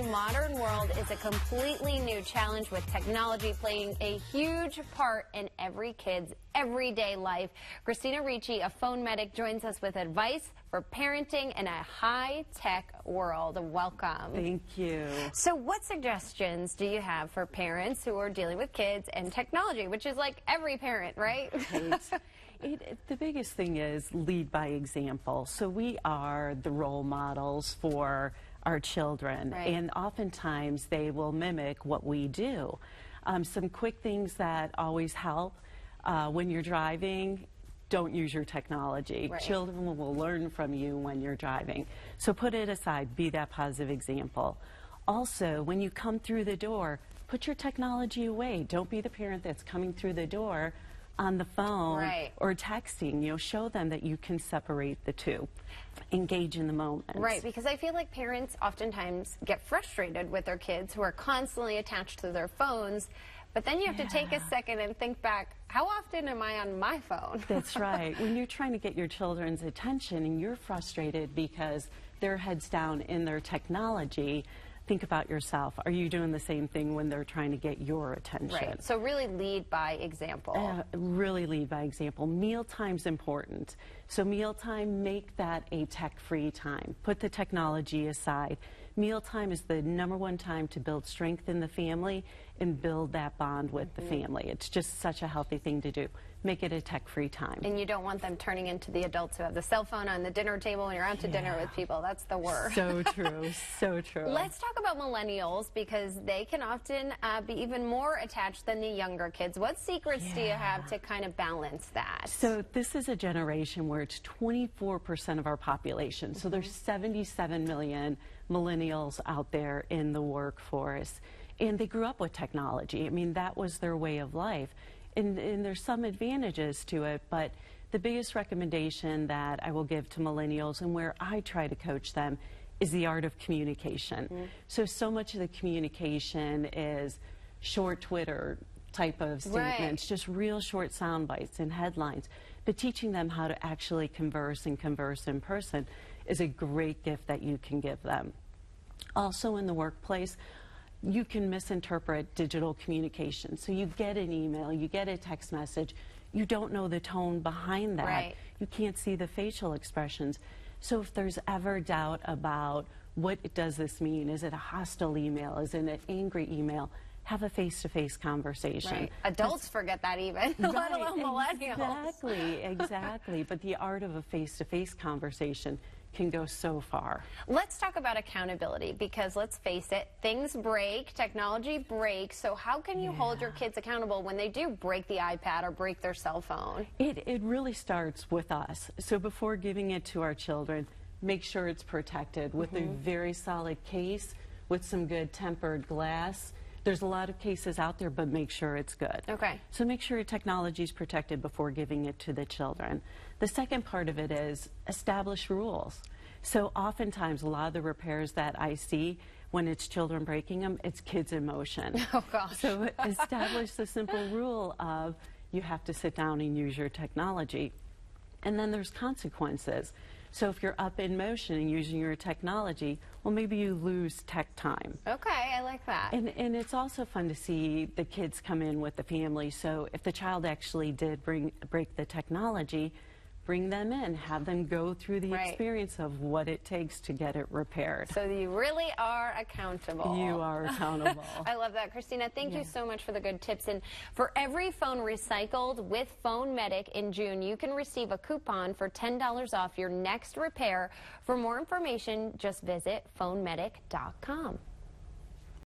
modern world is a completely new challenge, with technology playing a huge part in every kid's everyday life. Christina Ricci, a phone medic, joins us with advice for parenting in a high-tech world. Welcome. Thank you. So what suggestions do you have for parents who are dealing with kids and technology, which is like every parent, right? The biggest thing is lead by example. So we are the role models for our children, right, and oftentimes they will mimic what we do. Some quick things that always help when you're driving: don't use your technology. Right. Children will learn from you when you're driving. So put it aside, be that positive example. Also, when you come through the door, put your technology away. Don't be the parent that's coming through the door on the phone, right, or texting. You know, show them that you can separate the two. Engage in the moment. Right, because I feel like parents oftentimes get frustrated with their kids who are constantly attached to their phones, but then you have to take a second and think back, how often am I on my phone? That's right. When you're trying to get your children's attention and you're frustrated because their head's down in their technology, think about yourself. Are you doing the same thing when they're trying to get your attention? Right. So really lead by example. Really lead by example. Mealtime's important. So mealtime, make that a tech-free time. Put the technology aside. Mealtime is the #1 time to build strength in the family and build that bond with the family. It's just such a healthy thing to do. Make it a tech-free time. And you don't want them turning into the adults who have the cell phone on the dinner table when you're out to dinner with people. That's the worst. So true, so true. Let's talk about millennials, because they can often be even more attached than the younger kids. What secrets do you have to kind of balance that? So this is a generation where it's 24% of our population. So there's 77 million millennials out there in the workforce. And they grew up with technology. I mean, that was their way of life. And there's some advantages to it, but the biggest recommendation that I will give to millennials, and where I try to coach them, is the art of communication. So much of the communication is short Twitter type of statements, just real short sound bites and headlines. But teaching them how to actually converse and converse in person is a great gift that you can give them. Also in the workplace, you can misinterpret digital communication. So you get an email, you get a text message, you don't know the tone behind that. Right. You can't see the facial expressions. So if there's ever doubt about what does this mean, is it a hostile email, is it an angry email, have a face-to-face conversation. Right. Adults forget that even, let alone millennials. Exactly. But the art of a face-to-face conversation can go so far. Let's talk about accountability, because let's face it, things break, technology breaks. So how can you hold your kids accountable when they do break the iPad or break their cell phone? It really starts with us. So before giving it to our children, make sure it's protected with a very solid case with some good tempered glass. There's a lot of cases out there, but make sure it's good. Okay. So make sure your technology is protected before giving it to the children. The second part of it is establish rules. So oftentimes, a lot of the repairs that I see, when it's children breaking them, it's kids in motion. Oh, gosh. So establish the simple rule of you have to sit down and use your technology. And then there's consequences. So if you're up in motion and using your technology, well, maybe you lose tech time. Okay, I like that. And it's also fun to see the kids come in with the family. So if the child actually did break the technology, bring them in, have them go through the experience of what it takes to get it repaired. So you really are accountable. You are accountable. I love that. Christina, thank you so much for the good tips. And for every phone recycled with Phone Medic in June, you can receive a coupon for $10 off your next repair. For more information, just visit phonemedic.com.